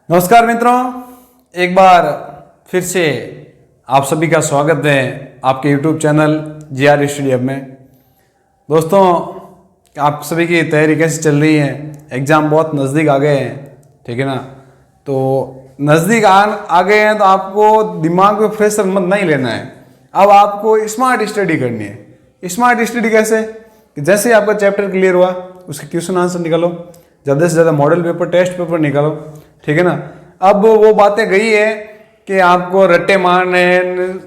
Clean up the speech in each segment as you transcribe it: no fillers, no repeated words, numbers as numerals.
नमस्कार मित्रों, एक बार फिर से आप सभी का स्वागत है आपके YouTube channel GR study hub में। दोस्तों, आप सभी की तैयारी कैसी चल रही है? एग्ज़ाम बहुत नज़दीक आ गए हैं, ठीक है ना। तो नज़दीक आ गए हैं तो आपको दिमाग में प्रेशर मत नहीं लेना है। अब आपको स्मार्ट स्टडी करनी है। स्मार्ट स्टडी कैसे? कि जैसे आपका चैप्टर क्लियर हुआ उसके क्वेश्चन आंसर निकालो, ज़्यादा से ज़्यादा मॉडल पेपर टेस्ट पेपर निकालो, ठीक है ना। अब वो बातें गई है कि आपको रट्टे मारने हैं,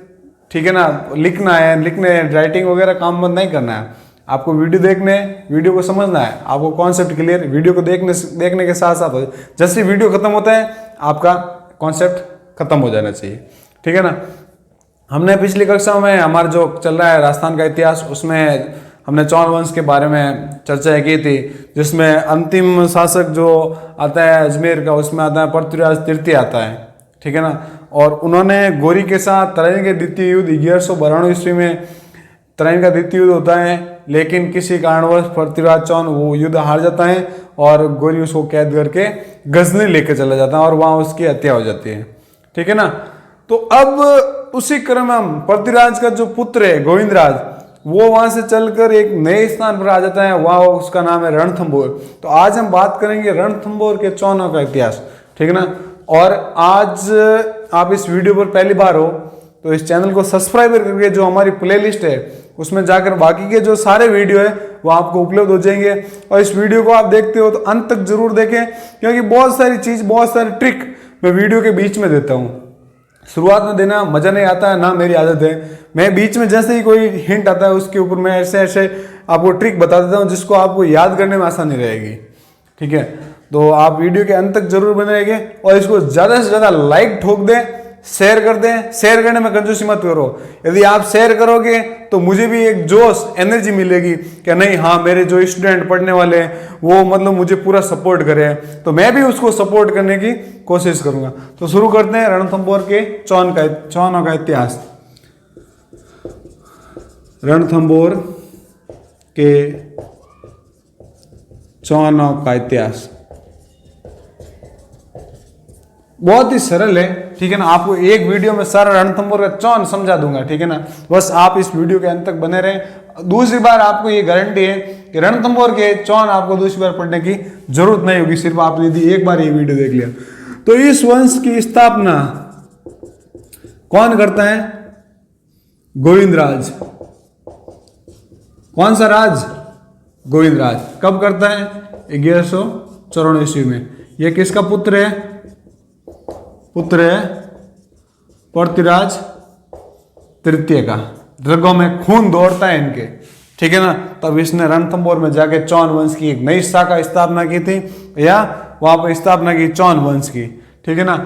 ठीक है ना, लिखने राइटिंग वगैरह काम बंद नहीं करना है। आपको वीडियो देखने, वीडियो को समझना है, आपको कॉन्सेप्ट क्लियर, वीडियो को देखने के साथ साथ जैसे वीडियो खत्म होता है आपका कॉन्सेप्ट खत्म हो जाना चाहिए, ठीक है ना। हमने पिछली कक्षा में हमारा जो चल रहा है राजस्थान का इतिहास, उसमें हमने चौहान वंश के बारे में चर्चा की थी, जिसमें अंतिम शासक जो आता है अजमेर का, उसमें आता है पृथ्वीराज तृतीय आता है, ठीक है ना। और उन्होंने गौरी के साथ तराइन के द्वितीय युद्ध 1192 ईस्वी में तराइन का द्वितीय युद्ध होता है, लेकिन किसी कारणवश पृथ्वीराज चौहान वो युद्ध हार जाता है और गौरी उसको कैद करके गजनी लेके चला जाता है और वहाँ उसकी हत्या हो जाती है, ठीक है ना। तो अब उसी क्रम में पृथ्वीराज का जो पुत्र है गोविंदराज, वो वहां से चलकर एक नए स्थान पर आ जाता है, वहाँ उसका नाम है रणथंभौर। तो आज हम बात करेंगे रणथंभौर के चौहानों का इतिहास, ठीक है ना। और आज आप इस वीडियो पर पहली बार हो तो इस चैनल को सब्सक्राइब करके जो हमारी प्लेलिस्ट है उसमें जाकर बाकी के जो सारे वीडियो है वो आपको उपलब्ध हो जाएंगे। और इस वीडियो को आप देखते हो तो अंत तक जरूर देखें, क्योंकि बहुत सारी चीज, बहुत सारी ट्रिक मैं वीडियो के बीच में देता हूँ। शुरुआत में देना मजा नहीं आता है, ना मेरी आदत है। मैं बीच में जैसे ही कोई हिंट आता है उसके ऊपर मैं ऐसे ऐसे आपको ट्रिक बता देता हूँ जिसको आपको याद करने में आसानी रहेगी, ठीक है। तो आप वीडियो के अंत तक जरूर बने रहेंगे और इसको ज़्यादा से ज़्यादा लाइक ठोक दें, शेयर कर दें। शेयर करने में कंजूसी मत करो। यदि आप शेयर करोगे तो मुझे भी एक जोश, एनर्जी मिलेगी कि नहीं, हाँ, मेरे जो स्टूडेंट पढ़ने वाले हैं वो मतलब मुझे पूरा सपोर्ट करे, तो मैं भी उसको सपोर्ट करने की कोशिश करूंगा। तो शुरू करते हैं रणथंभौर के चौहानों का इतिहास। रणथंभौर के चौहानों का इतिहास बहुत ही सरल है, ठीक है ना। आपको एक वीडियो में सारा रणथंभौर का चौहान समझा दूंगा, ठीक है ना। बस आप इस वीडियो के अंत तक बने रहें। दूसरी बार आपको ये गारंटी है कि रणथंभौर के चौहान आपको दूसरी बार पढ़ने की जरूरत नहीं होगी, सिर्फ आप यदि एक बार ये वीडियो देख लिया। तो इस वंश की स्थापना कौन करता है? गोविंदराज। कौन सा राज? गोविंदराज। कब करता है? 1194 ईस्वी में। यह किसका पुत्र है? पुत्र है पृथ्वीराज तृतीय का। रगों में खून दौड़ता है इनके, ठीक है ना। तब इसने रणथंभौर में जाके चौहान वंश की एक नई शाखा स्थापना की थी, या वहां पर स्थापना की चौहान वंश की, ठीक है ना।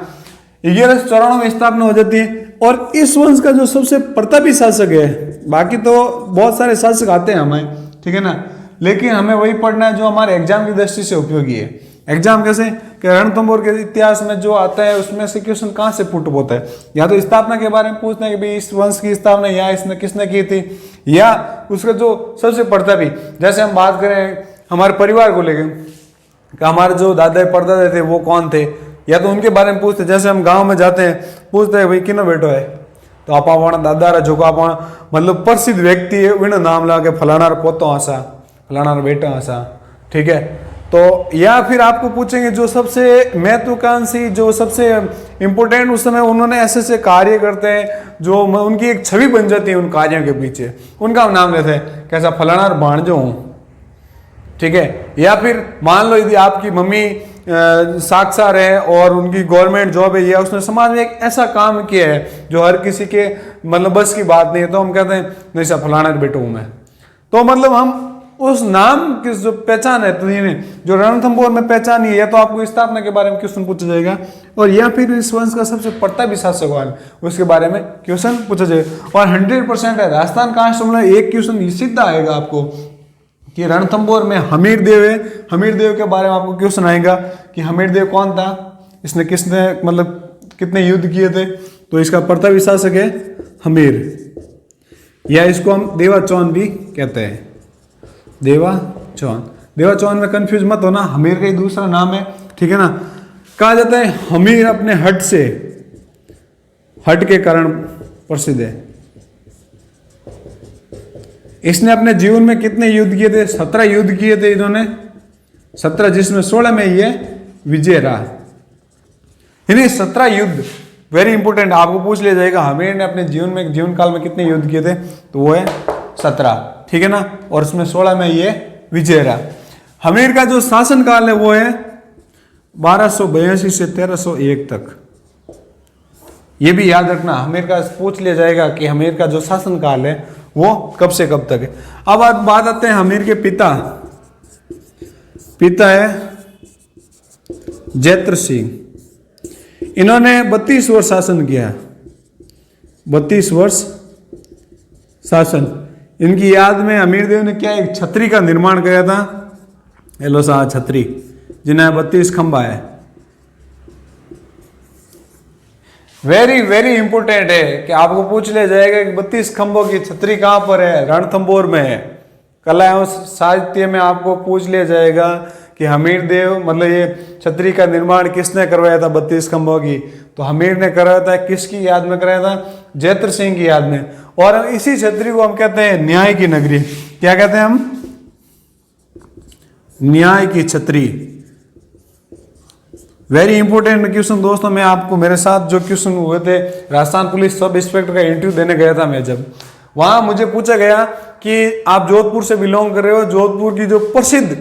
1194 में स्थापना हो जाती है। और इस वंश का जो सबसे प्रतापी शासक है, बाकी तो बहुत सारे शासक आते हैं हमें, ठीक है ना, लेकिन हमें वही पढ़ना है जो हमारे एग्जाम की दृष्टि से उपयोगी है। एग्जाम कैसे कि रणथंभौर के इतिहास में जो आता है उसमें से क्वेश्चन कहाँ से पुट होता है, या तो स्थापना के बारे में पूछते हैं कि भाई इस वंश की स्थापना या इसने किसने की थी, या उसका जो सबसे प्रतापी, जैसे हम बात करें हमारे परिवार को लेकर कि हमारे जो दादा परदादा थे वो कौन थे, या तो उनके बारे में पूछते हैं। जैसे हम गाँव में जाते हैं, पूछते हैं भाई किनो बेटो है, तो आप दादा जो आप मतलब प्रसिद्ध व्यक्ति है उन्हें नाम ला के फलाना पोतो आसा, फलाना बेटा आसा, ठीक है। तो या फिर आपको पूछेंगे जो सबसे महत्वाकांक्षी, जो सबसे इंपॉर्टेंट उस समय उन्होंने ऐसे ऐसे कार्य करते हैं जो उनकी एक छवि बन जाती है उन कार्यों के पीछे, उनका हम नाम लेते हैं। कैसा? फलाना भाणजो हूँ, ठीक है। या फिर मान लो यदि आपकी मम्मी साक्षर है और उनकी गवर्नमेंट जॉब है, या उसने समाज में एक ऐसा काम किया है जो हर किसी के मतलब बस की बात नहीं है, तो हम कहते हैं नहीं सर फलाना बेटा हूँ मैं। तो मतलब हम उस नाम की जो पहचान है, तो जो रणथंभौर में पहचान है, या तो आपको स्थापना के बारे में क्वेश्चन पूछा जाएगा, और या फिर इस वंश का सबसे प्रतापी शासक कौन उसके बारे में क्वेश्चन पूछा जाएगा। और 100% है राजस्थान कांस्टेबल में एक क्वेश्चन सीधा आएगा आपको कि रणथंभौर में हमीर देव है, हमीर देव के बारे में आपको क्वेश्चन आएगा कि हमीर देव कौन था, इसने किसने मतलब कितने युद्ध किए थे। तो इसका प्रतापी शासक है हमीर, या इसको हम देवा चौहान भी कहते हैं। देवा चौहान में कंफ्यूज मत होना, हमीर का ही दूसरा नाम है, ठीक है ना। कहा जाता है हमीर अपने हट के कारण प्रसिद्ध है। इसने अपने जीवन में कितने युद्ध किए थे? 17 युद्ध किए थे इन्होंने, 17, जिसमें 16 में ये विजय रहा। यानी 17 युद्ध, वेरी इंपॉर्टेंट, आपको पूछ लिया जाएगा हमीर ने अपने जीवन काल में कितने युद्ध किए थे, तो वो है 17, ठीक है ना, और उसमें 16 में ये विजय रहा। हमीर का जो शासन काल है वो है 1282 से 1301 तक। ये भी याद रखना, हमीर का पूछ लिया जाएगा कि हमीर का जो शासन काल है वो कब से कब तक है। अब बात आते हैं हमीर के पिता है जैत्र सिंह। इन्होंने 32 वर्ष शासन किया, 32 वर्ष शासन। इनकी याद में अमीर देव ने क्या एक छतरी का निर्माण किया था, एलोसा छतरी, जिन्हें 32 खंबा है। वेरी वेरी इंपोर्टेंट है कि आपको पूछ लिया जाएगा कि 32 खंभों की छतरी कहां पर है, रणथंभौर में है। कला एवं साहित्य में आपको पूछ लिया जाएगा कि हमीर देव मतलब ये छतरी का निर्माण किसने करवाया था 32 खंभों की, तो हमीर ने कराया था। किसकी याद में कराया था? जैत्र सिंह की याद में। और इसी छतरी को हम कहते हैं न्याय की नगरी। क्या कहते हैं हम? न्याय की छतरी। वेरी इंपोर्टेंट क्वेश्चन दोस्तों, मैं आपको मेरे साथ जो क्वेश्चन हुए थे, राजस्थान पुलिस सब इंस्पेक्टर का इंटरव्यू देने गया था मैं, जब वहां मुझे पूछा गया कि आप जोधपुर से बिलोंग कर रहे हो, जोधपुर की जो प्रसिद्ध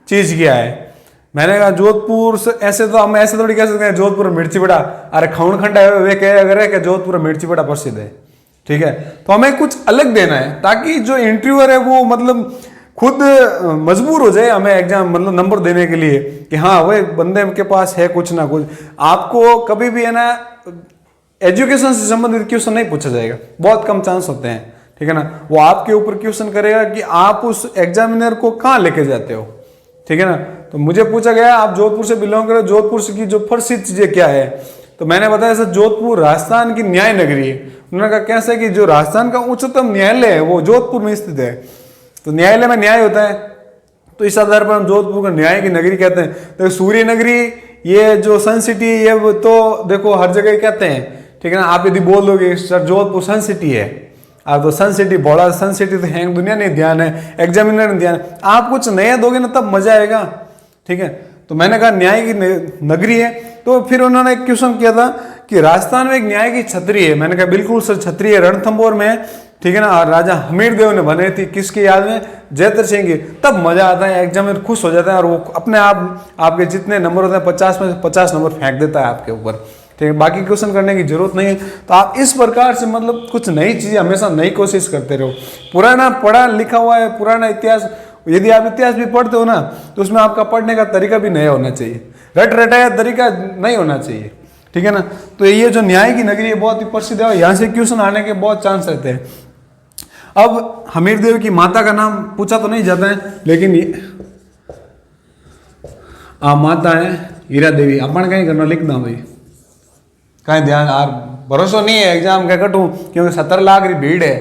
चीज क्या है। मैंने कहा जोधपुर से, ऐसे तो हम ऐसे थोड़ी कह सकते हैं जोधपुर मिर्ची बड़ा, अरे खौन खंडा है वे कह अगर कि जोधपुर मिर्ची बड़ा प्रसिद्ध है, ठीक है। तो हमें कुछ अलग देना है ताकि जो इंटरव्यूअर है वो मतलब खुद मजबूर हो जाए हमें एग्जाम मतलब नंबर देने के लिए कि हाँ वही बंदे के पास है कुछ ना कुछ। आपको कभी भी है ना एजुकेशन से संबंधित क्वेश्चन नहीं पूछा जाएगा, बहुत कम चांस होते हैं, ठीक है ना। वो आपके ऊपर क्वेश्चन करेगा कि आप उस एग्जामिनर को कहाँ लेके जाते हो, ठीक है ना। तो मुझे पूछा गया आप जोधपुर से बिलोंग करो, जोधपुर की जो प्रसिद्ध चीजें क्या है, तो मैंने बताया सर जोधपुर राजस्थान की न्याय नगरी है। उन्होंने कहा कैसे? कि जो राजस्थान का उच्चतम न्यायालय है वो जोधपुर में स्थित है, तो न्यायालय में न्याय होता है, तो इस आधार पर हम जोधपुर को न्याय की नगरी कहते हैं। तो सूर्य नगरी, ये जो सन सिटी, ये तो देखो हर जगह कहते हैं, ठीक है ना। आप यदि बोल दोगे सर जोधपुर सन सिटी है, आप तो सन सिटी बड़ा सन सिटी तो हैंग दुनिया नहीं ध्यान है, एग्जामिनर ने ध्यान है। आप कुछ नया दोगे ना तब मजा आएगा, ठीक है। तो मैंने कहा न्याय की नगरी है। तो फिर उन्होंने एक क्वेश्चन किया था कि राजस्थान में एक न्याय की छतरी है। मैंने कहा बिल्कुल सर छतरी है, रणथंभौर में, ठीक है ना। और राजा हमीर देव ने बने थी, किसकी याद में? जैत्र सिंह की। तब मजा आता है, एग्जामिनर खुश हो जाता है और वो अपने आप आपके जितने नंबर होते हैं 50 में 50 नंबर फेंक देता है आपके ऊपर, ठीक है। बाकी क्वेश्चन करने की जरूरत नहीं है। तो आप इस प्रकार से मतलब कुछ नई चीजें हमेशा नई कोशिश करते रहो। पुराना पढ़ा लिखा हुआ है, पुराना इतिहास, यदि आप इतिहास भी पढ़ते हो ना तो उसमें आपका पढ़ने का तरीका भी नया होना चाहिए, रट रटाया तरीका नहीं होना चाहिए, ठीक है ना। तो ये जो न्याय की नगरी है बहुत ही प्रसिद्ध है, यहाँ से क्वेश्चन आने के बहुत चांस रहते हैं। अब हमीर देव की माता का नाम पूछा तो नहीं जाता है, लेकिन माता है हीरा देवी। अपन कहीं करना लिखना भाई, कहीं ध्यान यार, भरोसा नहीं है एग्जाम का कटू, क्योंकि 17 लाख की भीड़ है,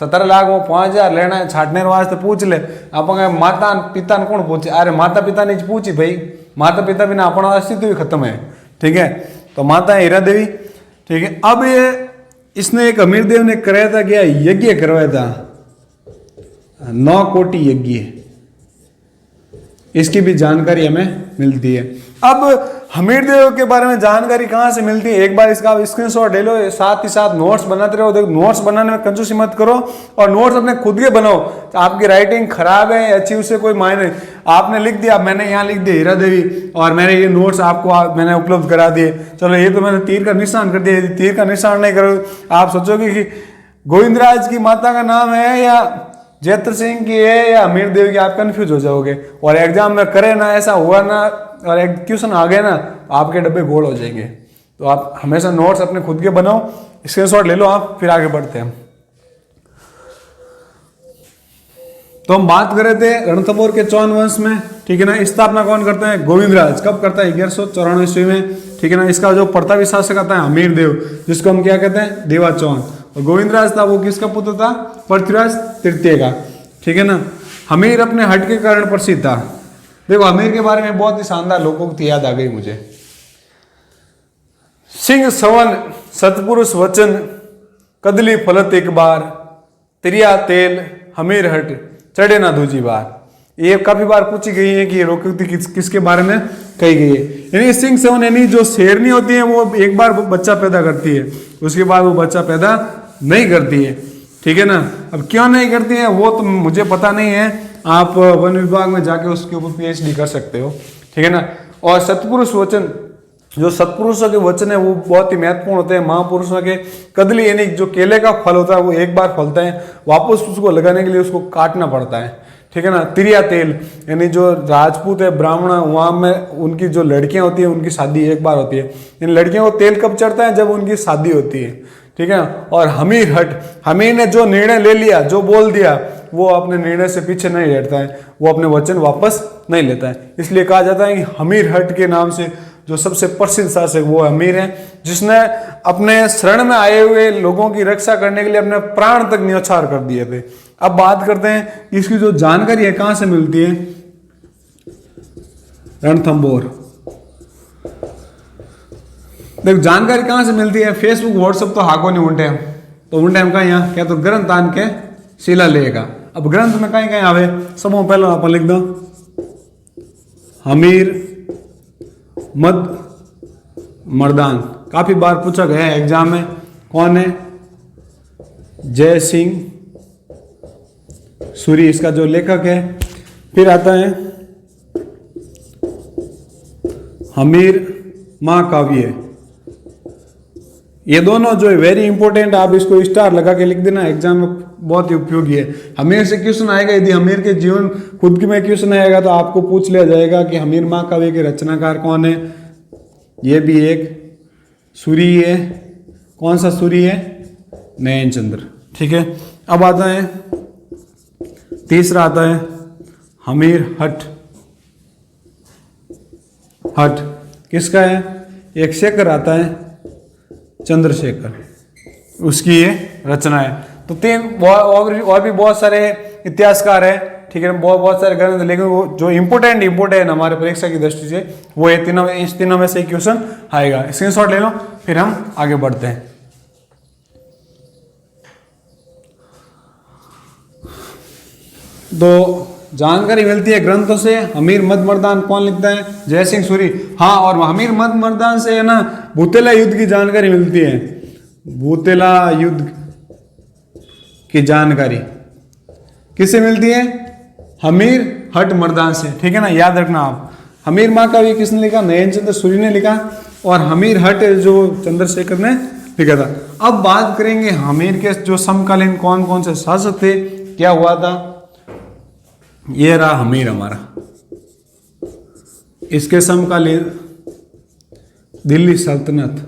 17 लाख वो 5000 लेना है छाटने वास्ते पूछ ले। अपन माता पिता ने कौन पूछे? अरे माता पिता ने पूछी भाई, माता पिता बिना अपना अस्तित्व ही खत्म है, ठीक है। तो माता है हीरा देवी, ठीक है। अब ये इसने एक अमीर देव ने कराया था, क्या यज्ञ करवाया था, 9 कोटि यज्ञ, इसकी भी जानकारी हमें मिलती है। अब हमीर देव के बारे में जानकारी कहाँ से मिलती है? एक बार इसका स्क्रीनशॉट ले लो, साथ ही साथ नोट्स बनाते रहो। देखो नोट्स बनाने में कंजूसी मत करो और नोट्स अपने खुद के बनाओ। तो आपकी राइटिंग खराब है अच्छी, उससे कोई मायने नहीं। आपने लिख दिया, मैंने यहाँ लिख दिया हीरा देवी और मैंने ये नोट्स आपको मैंने उपलब्ध करा दिए, चलो ये तो मैंने तीर का निशान कर दिया। यदि तीर का निशान नहीं करो आप सोचोगे कि गोविंदराज की माता का नाम है या जैत्र सिंह की है या हमीर देव की, आप कंफ्यूज हो जाओगे। और एग्जाम में करे ना ऐसा हुआ ना और एक क्वेश्चन आ गया ना आपके डब्बे गोल हो जाएंगे। तो आप हमेशा नोट्स अपने खुद के बनाओ, स्क्रीनशॉट ले लो आप, फिर आगे बढ़ते हैं। तो हम बात कर रहे थे रणथंभौर के चौहान वंश में, ठीक है ना। स्थापना कौन करते हैं? गोविंदराज। कब करता है? 1194 ईस्वी में, ठीक है ना। इसका जो प्रतापी शासक आता है हमीर देव, जिसको हम क्या कहते हैं? देवा चौहान। और गोविंदराज था वो किसका पुत्र था? पृथ्वीराज तृतीय का, ठीक है ना। हमीर अपने हट के कारण प्रसिद्ध था। देखो हमीर के बारे में बहुत ही शानदार लोकोक्ति याद आ गई मुझे। सिंह सवन सतपुरुष वचन, कदली फलत एक बार, तिरिया तेल हमीर हट, चढ़े ना दूजी बार। ये काफी बार पूछी गई है कि ये लोकोक्ति किसके बारे में कही गई है। यानी सिंह सवन यानी जो शेरनी होती है वो एक बार बच्चा पैदा करती है, उसके बाद वो बच्चा पैदा नहीं करती है, ठीक है ना। अब क्यों नहीं करती है वो तो मुझे पता नहीं है, आप वन विभाग में जाके उसके ऊपर PhD कर सकते हो, ठीक है ना। और सतपुरुष वचन, जो सत्पुरुषों के वचन है वो बहुत ही महत्वपूर्ण होते हैं। महापुरुषों के कदली यानी जो केले का फल होता है वो एक बार फलता है, वापस उसको लगाने के लिए उसको काटना पड़ता है, ठीक है ना। तिरिया तेल यानी जो राजपूत है ब्राह्मण, वहाँ में उनकी जो लड़कियां होती है उनकी शादी एक बार होती है। इन लड़कियों को तेल कब चढ़ता है? जब उनकी शादी होती है, ठीक है ना। और हमीर हट, हमीर ने जो निर्णय ले लिया, जो बोल दिया, वो अपने निर्णय से पीछे नहीं हटता है, वो अपने वचन वापस नहीं लेता है। इसलिए कहा जाता है कि हमीर हट के नाम से जो सबसे प्रसिद्ध शासक वो हमीर है, जिसने अपने शरण में आए हुए लोगों की रक्षा करने के लिए अपने प्राण तक न्यौछावर कर दिए थे। अब बात करते हैं कि इसकी जो जानकारी है कहां से मिलती है। रणथंभौर, देखो जानकारी कहां से मिलती है। फेसबुक व्हाट्सएप तो हाको नहीं उल्टे, तो उल्टे हम कहीं यहाँ क्या तो ग्रंथ आन के शिला लेगा। अब ग्रंथ में कहीं कहीं आवे, सबों पहले आप लिख दो हमीर मद मर्दान। काफी बार पूछा गया है एग्जाम में, कौन है? जय सिंह सूरी इसका जो लेखक है। फिर आता है हमीर महाकाव्य। ये दोनों जो है वेरी इंपॉर्टेंट, आप इसको स्टार लगा के लिख देना, एग्जाम में बहुत ही उपयोगी है। हमीर से क्वेश्चन आएगा, यदि हमीर के जीवन खुद की में क्वेश्चन आएगा तो आपको पूछ लिया जाएगा कि हमीर महाकाव्य के रचनाकार कौन है। ये भी एक सूरी है, कौन सा सूरी है? नयनचंद्र, ठीक है। अब आता है तीसरा, आता है हमीर हट। हट किसका है? एक शेखर आता है, चंद्रशेखर, उसकी ये रचना है। तो तीन और भी बहुत सारे इतिहासकार है, ठीक है, बहुत सारे ग्रंथ, लेकिन वो जो इम्पोर्टेंट हमारे परीक्षा की दृष्टि से वो है तीनों, इस तीनों में से क्वेश्चन आएगा। स्क्रीनशॉट ले लो, फिर हम आगे बढ़ते हैं। तो जानकारी मिलती है ग्रंथों से। हमीर मद मर्दान कौन लिखता है? जय सिंह सूरी। हाँ, और हमीर मद मर्दान से है ना भूतेला युद्ध की जानकारी मिलती है। भूतेला युद्ध की जानकारी किससे मिलती है? हमीर हट मर्दान से, ठीक है ना, याद रखना आप। हमीर महाकाव्य किसने लिखा? नयनचंद्र सूरी ने लिखा, और हमीर हट जो चंद्रशेखर ने लिखा था। अब बात करेंगे हमीर के जो समकालीन कौन कौन से शासक थे, क्या हुआ था। ये रहा हमीर हमारा, इसके समकालीन दिल्ली सल्तनत,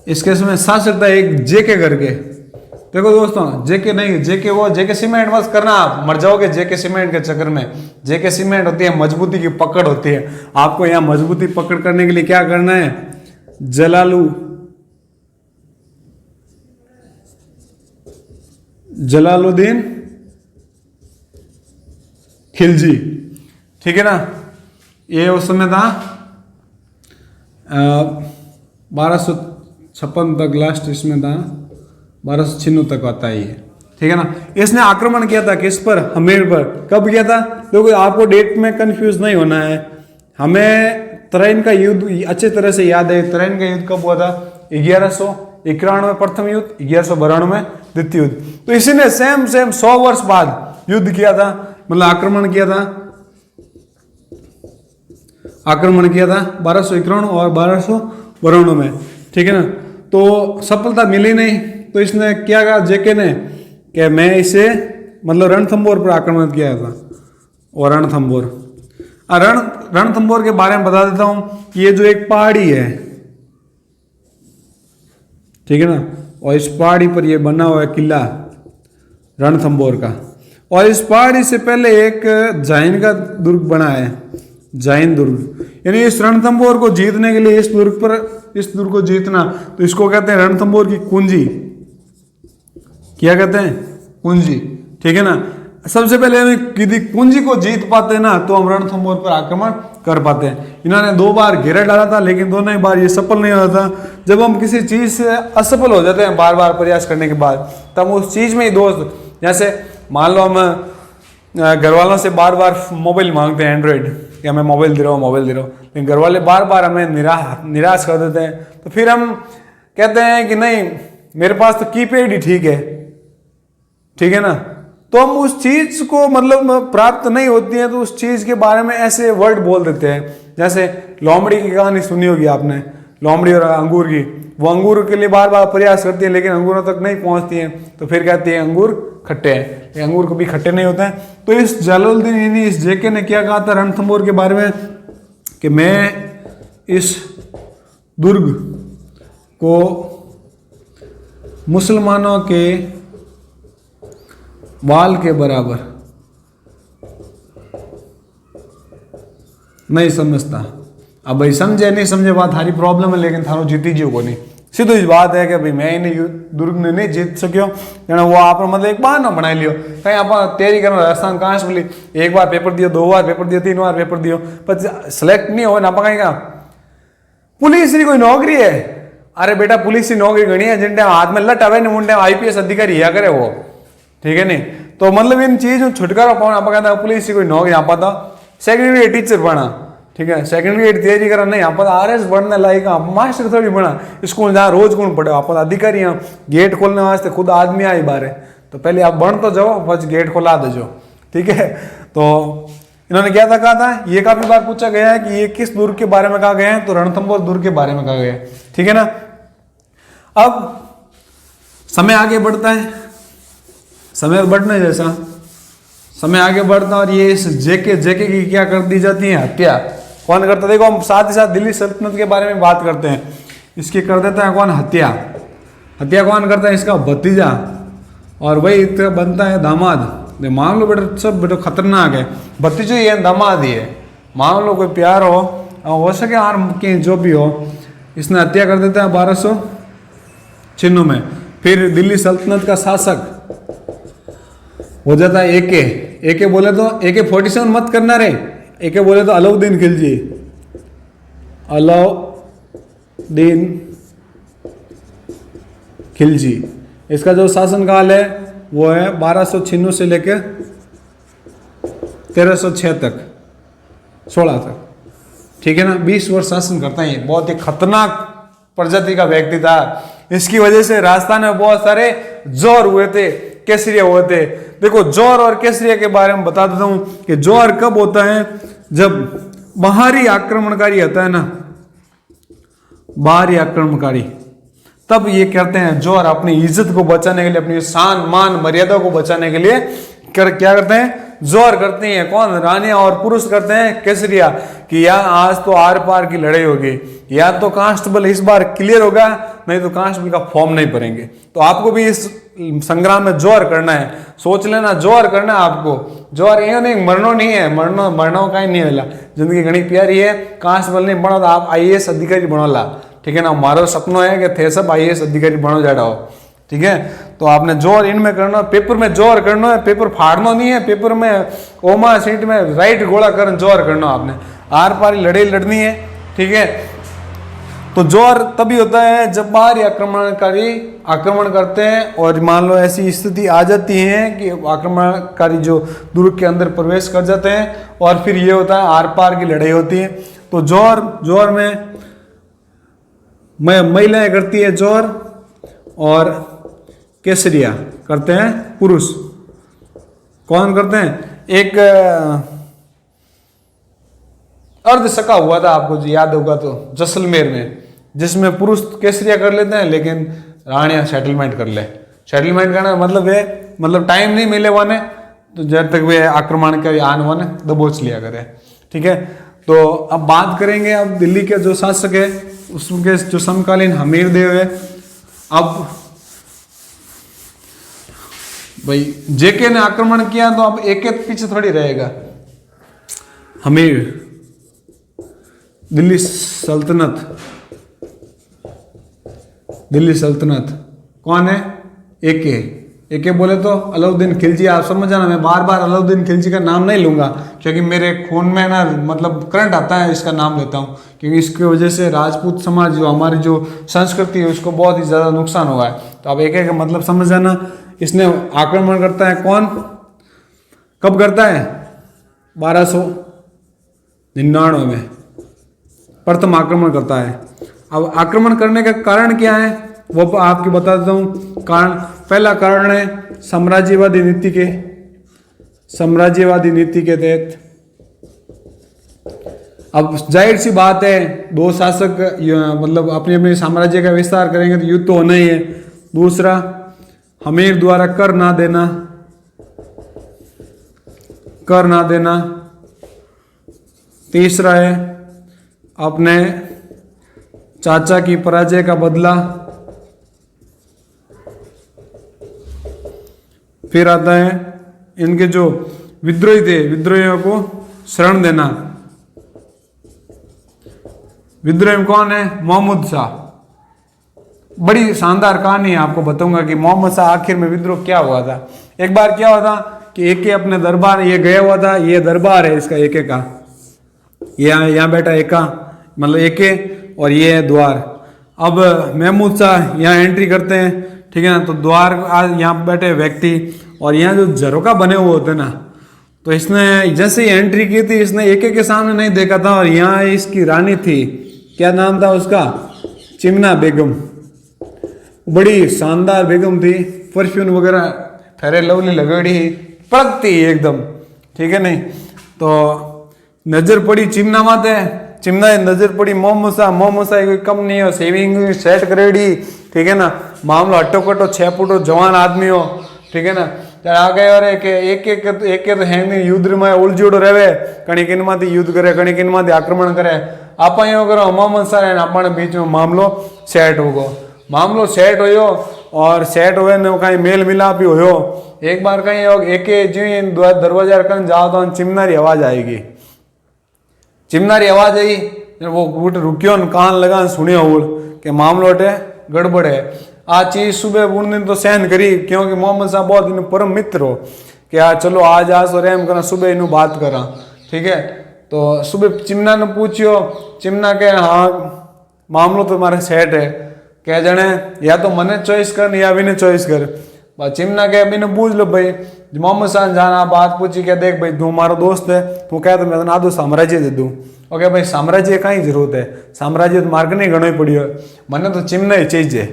इसके समय शासक था एक जेके करके। देखो दोस्तों, जेके नहीं, जेके वो जेके सीमेंट मत करना, आप मर जाओगे जेके सीमेंट के चक्कर में। जेके सीमेंट होती है मजबूती की पकड़ होती है। आपको यहाँ मजबूती पकड़ करने के लिए क्या करना है? जलालुद्दीन खिलजी, ठीक है ना। ये उस समय था 1256 तक, लास्ट इसमें था 1296 तक आता है ये, ठीक है ना। इसने आक्रमण किया था किस पर? हमीर पर। कब किया था? क्योंकि आपको डेट में कंफ्यूज नहीं होना है। हमें तराइन का युद्ध अच्छे तरह से याद है। तराइन का युद्ध कब हुआ था? 1191 में प्रथम युद्ध, 1192 में द्वितीय युद्ध। तो इसी ने सेम 100 वर्ष बाद युद्ध किया था, मतलब आक्रमण किया था 1291 और 1292 में, ठीक है ना। तो सफलता मिली नहीं, तो इसने क्या कहा जेके ने कि मैं इसे मतलब रणथंभौर पर आक्रमण किया था। और रणथंभौर के बारे में बता देता हूं कि ये जो एक पहाड़ी है, ठीक है ना, और इस पहाड़ी पर ये बना हुआ है किला रणथंभौर का। और इस पहाड़ी से पहले एक जैन का दुर्ग बना है, जैन दुर्ग। यानी इस रणथंभौर को जीतने के लिए इस दुर्ग को जीतना, तो इसको कहते हैं रणथंभौर की कुंजी। क्या कहते हैं? कुंजी, ठीक है ना। सबसे पहले हम यदि पूंजी को जीत पाते हैं ना तो हम रणथंभौर पर आक्रमण कर पाते हैं। इन्होंने 2 बार घेरा डाला था लेकिन दोनों ही बार ये सफल नहीं होता था। जब हम किसी चीज से असफल हो जाते हैं बार बार प्रयास करने के बाद, तब उस चीज में ही दोस्त, जैसे मान लो हम घर वालों से बार बार मोबाइल मांगते हैं एंड्रॉइड, कि हमें मोबाइल दे रहा हो मोबाइल दे रहा हो, लेकिन घर वाले बार बार हमें निराश कर देते हैं। तो फिर हम कहते हैं कि नहीं, मेरे पास तो कीपैड ही ठीक है ना। तो हम उस चीज को मतलब प्राप्त नहीं होती है तो उस चीज के बारे में ऐसे वर्ड बोल देते हैं। जैसे लोमड़ी की कहानी सुनी होगी आपने, लोमड़ी और अंगूर की। वो अंगूर के लिए बार बार प्रयास करती है लेकिन अंगूरों तक नहीं पहुंचती हैं, तो फिर कहती है अंगूर खट्टे हैं। अंगूर कभी खट्टे नहीं होते हैं। तो इस जलालुद्दीन यानी इस जेके ने क्या कहा था रणथंभौर के बारे में, कि मैं इस दुर्ग को मुसलमानों के वाल के बराबर नहीं समझता। अब भाई समझे नहीं समझे बात थारी प्रॉब्लम है, लेकिन थारो जीती जियो को नहीं। सीधो इस बात है कि भाई मैं इन्हें दुर्ग ने नहीं जीत सक्यो, वो आप मतलब एक बहाना बना लियो। कहीं आप तैयारी करो राजस्थान कांस्टेबल, एक बार पेपर दियो, 2 बार पेपर दियो, 3 बार पेपर दियो, पर सिलेक्ट नहीं हो ना। आप कहीं पुलिस की कोई नौकरी है, अरे बेटा पुलिस की नौकरी गणी है जिन टाइम हाथ में लट आवे नहीं, उन टाइम IPS अधिकारी या करे वो, ठीक है नहीं। तो मतलब इन चीज छुटकारा पाना, आप कहता पुलिस की कोई नौकरी यहाँ पाता सेकेंडरी टीचर बना, ठीक है, सेकेंडरी तैयारी करा नहीं, आप RS बनने लायक मास्टर थोड़ी बना, स्कूल जहाँ रोज कौन पढ़े, आप अधिकारी यहाँ गेट खोलने वास्ते खुद आदमी आई बाहर है, तो पहले आप बन तो जाओ, बस गेट खोला दो, ठीक है। तो इन्होंने क्या था कहा था, ये काफी बार पूछा गया है कि ये किस दुर्ग के बारे में कहा गया है, तो रणथंभौर दुर्ग के बारे में कहा गया है, ठीक है ना। अब समय आगे बढ़ता है, समय बढ़ने जैसा समय आगे बढ़ता है और ये इस जेके की क्या कर दी जाती है, हत्या। कौन करता, देखो हम साथ ही साथ दिल्ली सल्तनत के बारे में बात करते हैं, इसकी कर देता है कौन, हत्या। हत्या कौन करता है, इसका भतीजा, और वही बनता है दामाद। मान लो बेटा सब बेटा खतरनाक है, भतीजो ही है दामाद ही है, मान लो कोई प्यार हो सके आर्म की जो भी हो, इसने हत्या कर देता है 1296 में। फिर दिल्ली सल्तनत का शासक हो जाता है एके बोले तो AK-47 मत करना रे, एके बोले तो अलाउद्दीन खिलजी, अलाउद्दीन खिलजी। इसका जो शासनकाल है वो है 1296 से लेकर 1306 तक, 16 तक, ठीक है ना। 20 वर्ष शासन करता है। बहुत ही खतरनाक प्रजाति का व्यक्ति था। इसकी वजह से राजस्थान में बहुत सारे जोर हुए थे, केसरिया हुए थे। देखो जोर और केसरिया के बारे में बता देता हूं कि जोर कब होता है, जब बाहरी आक्रमणकारी होता है ना, बाहरी आक्रमणकारी, तब ये करते हैं जोर अपनी इज्जत को बचाने के लिए, अपनी शान मान मर्यादा को बचाने के लिए क्या करते हैं, जोर करते हैं। कौन, रानियां और पुरुष करते हैं केसरिया, कि यार आज तो आर पार की लड़ाई होगी, या तो कांस्टेबल इस बार क्लियर होगा, नहीं तो कांस्टेबल का फॉर्म नहीं भरेंगे। तो आपको भी इस संग्राम में जोर करना है, सोच लेना जोर करना है आपको। जोर ये नहीं, मरनो नहीं है, मरना का ही नहीं होला, जिंदगी घनी प्यारी है। कांस्टेबल नहीं बनो तो आप IAS अधिकारी बनोला, ठीक है ना। हमारा सपना है कि थे सब IAS अधिकारी बनो जाड़ा हो, ठीक है। तो आपने जोर इनमें करना, पेपर में जोर करना है, पेपर फाड़ना नहीं है, पेपर में ओमा सीट में राइट गोला कर जोर करना, आपने आर पार लड़ाई लड़नी है, ठीक है। तो जोर तभी होता है जब बाहरी आक्रमणकारी आक्रमण करते हैं और मान लो ऐसी स्थिति आ जाती है कि आक्रमणकारी जो दुर्ग के अंदर प्रवेश कर जाते हैं, और फिर ये होता है आर पार की लड़ाई होती है। तो जोर में महिलाएं करती है जोर, और केसरिया करते हैं पुरुष। कौन करते हैं, एक अर्ध सका हुआ था, आपको जो याद होगा तो जैसलमेर में, जिसमें पुरुष केसरिया कर लेते हैं लेकिन रानियां सेटलमेंट कर ले। सेटलमेंट करना मतलब है, मतलब टाइम नहीं मिले wane, तो जब तक वे आक्रमण के आन wane दबोच लिया करे, ठीक है। तो अब बात करेंगे अब दिल्ली के जो शासक है उसके जो समकालीन हमीरदेव है। अब भाई जेके ने आक्रमण किया तो अब एक पीछे थोड़ी रहेगा। हमीर दिल्ली सल्तनत कौन है, एके, एक बोले तो अलाउद्दीन खिलजी। आप समझ जाना, मैं बार बार अलाउद्दीन खिलजी का नाम नहीं लूंगा क्योंकि मेरे खून में ना मतलब करंट आता है, इसका नाम लेता हूँ क्योंकि इसकी वजह से राजपूत समाज जो हमारी जो संस्कृति है उसको बहुत ही ज़्यादा नुकसान हुआ है। तो आप एक एक मतलब समझ जाना। इसने आक्रमण करता है कौन, कब करता है? 1299 में प्रथम आक्रमण करता है। अब आक्रमण करने का कारण क्या है वो आपको बता देता हूँ। कारण, पहला कारण है साम्राज्यवादी नीति के तहत। अब जाहिर सी बात है, दो शासक मतलब अपने अपने साम्राज्य का विस्तार करेंगे तो युद्ध तो होना ही है। दूसरा, अमीर द्वारा कर ना देना। तीसरा है अपने चाचा की पराजय का बदला। फिर आता है इनके जो विद्रोही थे, विद्रोहियों को शरण देना। विद्रोही में कौन है? मोहम्मद शाह। बड़ी शानदार कहानी है, आपको बताऊंगा कि मोहम्मद शाह आखिर में विद्रोह क्या हुआ था। एक बार क्या हुआ था कि एक अपने दरबार ये गया हुआ था, ये दरबार है इसका एके का, ये यहाँ बैठा एका मतलब एके और ये है द्वार। अब महमूद शाह यहाँ एंट्री करते हैं, ठीक है ना। तो द्वार यहाँ बैठे व्यक्ति और यहाँ जो झरोका बने हुए होते ना, तो इसने जैसे ही एंट्री की थी इसने एके के सामने नहीं देखा था और यहाँ इसकी रानी थी, क्या नाम था उसका? चिमना बेगम। बड़ी शानदार बेगम थी, परफ्यूम वगैरह फेरे लवली लगड़ी पड़कती एकदम, ठीक है नहीं। तो नजर पड़ी चिमना माते, चिमना नजर पड़ी मोहम्मद शाह कोई कम नहीं हो, सेविंग सेट करेड़ी, ठीक है ना। मामलो हट्टो कट्टो 6 फुटो जवान आदमी हो, ठीक है ना। ત્યારે આ કઈ વારે કે એક તો હેંગની યુદ્ધમાં ઉલઝીડો રહે, કણી કિનમાંથી યુદ્ધ કરે, કણી કિનમાંથી આક્રમણ કરે। आप એવું કરો मोहम्मद शाह ने अपने बीच में मामलो सेट हो गयो। मामलो सेट होयो और सेट हुए ने कहीं मेल मिलाप भी होयो। एक बार कहीं एक जी दरवाजा कर जाओ तो चिमनारी आवाज आएगी, चिमनारी आवाज आई, वो रुकियो न कान लगा सुनियो उड़ के मामलो अटे गड़बड़ है। आ चीज सुबह उन तो सहन करी क्योंकि मोहम्मद शाह बहुत इन परम मित्र हो कि यार चलो आज और रेम करा सुबह इन बात करा, ठीक है। तो सुबह चिमना ने पूछियो, चिमना के हाँ मामलो तो तुम्हारे सेट है, क्या जाने या तो मने चॉइस कर या अभी ने चॉइस कर। चिमना के अभी ने पूछ लो भाई, मोहम्मद शाह जाना बात पूछी क्या, देख भाई तू हमारा दोस्त है, तू कह तो मैं ना दो साम्राज्य दे दूँ। ओके भाई साम्राज्य कहीं जरूरत है, साम्राज्य तो मार्ग नहीं घणो ही पड़ियो, मैंने तो चिमना ही चाहिए,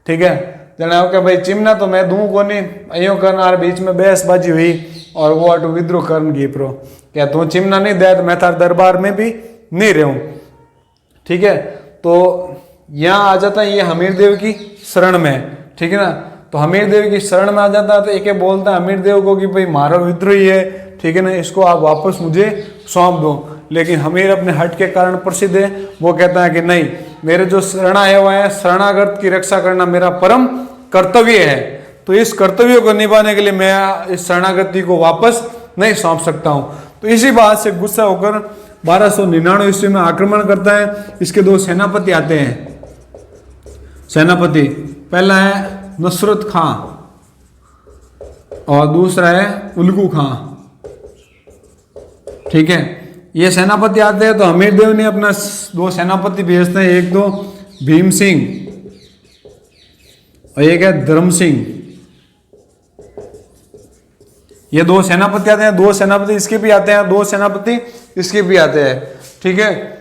ठीक है। जने ओके भाई चिमना तो मैं दूँ को नहीं, अयो करना बीच में बहसबाजी हुई और वो अटू विद्रोह करन की प्रो क्या तू चिमना नहीं दे तो मैं थार दरबार में भी नहीं रहूं, ठीक है। तो यहाँ आ जाता है ये हमीर देव की शरण में, ठीक है ना। तो हमीर देव की शरण में आ जाता है तो एक बोलता है हमीर देव को कि भाई मारो विद्रोही है, ठीक है ना, इसको आप वापस मुझे सौंप दो। लेकिन हमीर अपने हट के कारण प्रसिद्ध है, वो कहता है कि नहीं, मेरे जो शरणा है वह है शरणागत की रक्षा करना मेरा परम कर्तव्य है, तो इस कर्तव्य को निभाने के लिए मैं इस शरणागति को वापस नहीं सौंप सकता हूँ। तो इसी बात से गुस्सा होकर 1299 ईस्वी में आक्रमण करता है। इसके दो सेनापति आते हैं। सेनापति पहला है नुसरत खां और दूसरा है उल्गू खां, ठीक है। ये सेनापति आते हैं तो हमीर देव ने अपना दो सेनापति भेजते हैं, एक तो भीम सिंह और एक है धर्म सिंह। ये दो सेनापति आते हैं, दो सेनापति इसके भी आते हैं, दो सेनापति इसके भी आते हैं, ठीक है।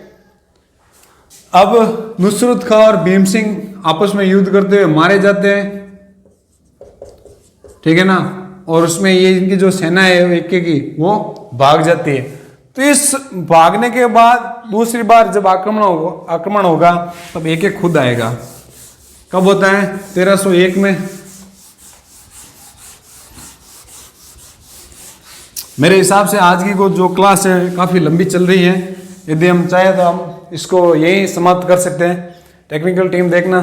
अब नुसरत खां और भीम सिंह आपस में युद्ध करते हुए मारे जाते हैं, ठीक है ना। और उसमें ये इनकी जो सेना है एक की वो भाग जाती है। तो इस भागने के बाद दूसरी बार जब आक्रमण होगा तब एक एक खुद आएगा। कब होता है? 1301 में। मेरे हिसाब से आज की को जो क्लास है काफ़ी लंबी चल रही है, यदि हम चाहे तो हम इसको यही समाप्त कर सकते हैं। टेक्निकल टीम देखना,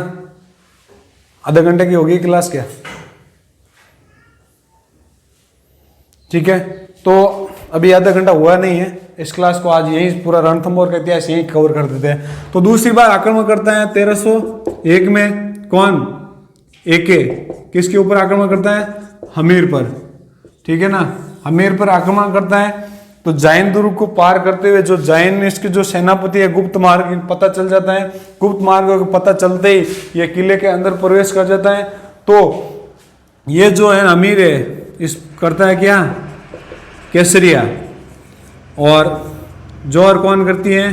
आधा घंटे की होगी क्लास क्या? ठीक है, तो अभी आधा घंटा हुआ नहीं है, इस क्लास को आज यही पूरा रणथंभौर का इतिहास यही कवर कर देते हैं। तो दूसरी बार आक्रमण करता है 1301 में कौन? एके किसके ऊपर आक्रमण करता है? हमीर पर, ठीक है ना, हमीर पर आक्रमण करता है। तो जाइन दुर्ग को पार करते हुए जो जाइन इसके जो सेनापति है गुप्त मार्ग पता चल जाता है। गुप्त मार्ग को पता चलते ही ये किले के अंदर प्रवेश कर जाता है। तो ये जो है अमीर है इस करता है क्या? केसरिया। और जौहर कौन करती है?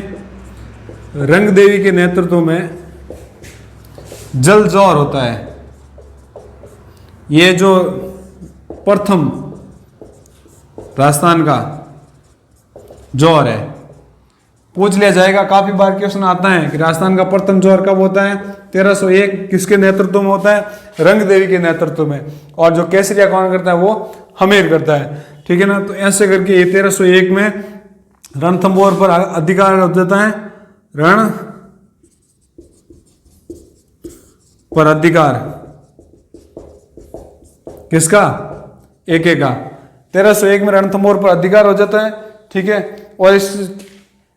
रंग देवी के नेतृत्व में जल जौहर होता है। ये जो प्रथम राजस्थान का जौहर है। पूछ लिया जाएगा, काफी बार क्वेश्चन आता है कि राजस्थान का प्रथम जौहर कब होता है? 1301 किसके नेतृत्व में होता है? रंग देवी के नेतृत्व में। और जो केसरिया कौन करता है? वो हमीर करता है, ठीक है ना। तो ऐसे करके ये 1301 में रणथंभौर पर अधिकार हो जाता है। रण पर अधिकार किसका? एके का। 1301 में रणथंभौर पर अधिकार हो जाता है, ठीक है। और इस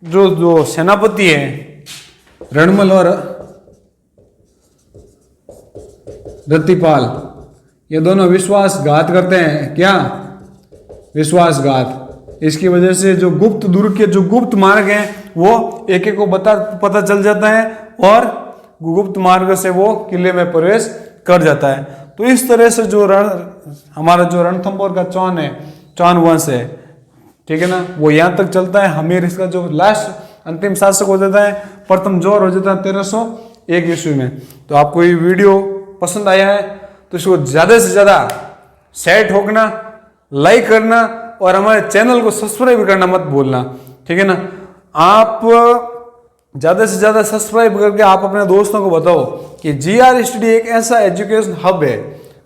जो सेनापति है रणमल और रतिपाल, ये दोनों विश्वासघात करते हैं। क्या? विश्वासघात। इसकी वजह से जो गुप्त दुर्ग के जो गुप्त मार्ग हैं वो एके को पता चल जाता है और गुप्त मार्ग से वो किले में प्रवेश कर जाता है। तो इस तरह से जो हमारा जो रणथंभौर का चौहान है, चौहान वंश है, ठीक है ना, वो यहाँ तक चलता है। हमीर इसका जो लास्ट अंतिम शासक हो जाता है, प्रथम जौहर हो जाता है 1301 ईस्वी में। तो आपको ये वीडियो पसंद आया है तो इसको ज़्यादा से ज़्यादा शेयर ठोकना, लाइक करना और हमारे चैनल को सब्सक्राइब करना मत भूलना, ठीक है ना। आप ज़्यादा से ज़्यादा सब्सक्राइब करके आप अपने दोस्तों को बताओ कि GR स्टडी एक ऐसा एजुकेशन हब है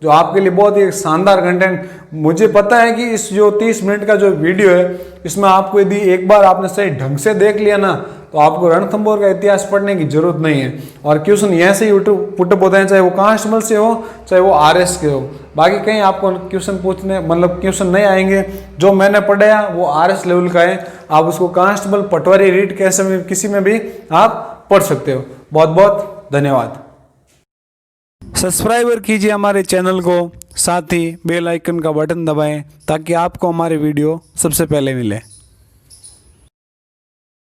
जो आपके लिए बहुत ही शानदार कंटेंट। मुझे पता है कि इस जो 30 मिनट का जो वीडियो है इसमें आपको यदि एक बार आपने सही ढंग से देख लिया ना तो आपको रणथंभौर का इतिहास पढ़ने की जरूरत नहीं है। और क्वेश्चन यहाँ से यूट्यूब पुटअप होते हैं, चाहे वो कांस्टेबल से हो चाहे वो RS के हो। बाकी कहीं आपको क्वेश्चन पूछने मतलब क्वेश्चन नहीं आएंगे। जो मैंने पढ़ाया वो RS लेवल का है, आप उसको कांस्टेबल, पटवारी, रीट कैसे में किसी में भी आप पढ़ सकते हो। बहुत बहुत धन्यवाद। सब्सक्राइबर कीजिए हमारे चैनल को, साथ ही बेल आइकन का बटन दबाएं ताकि आपको हमारे वीडियो सबसे पहले मिले।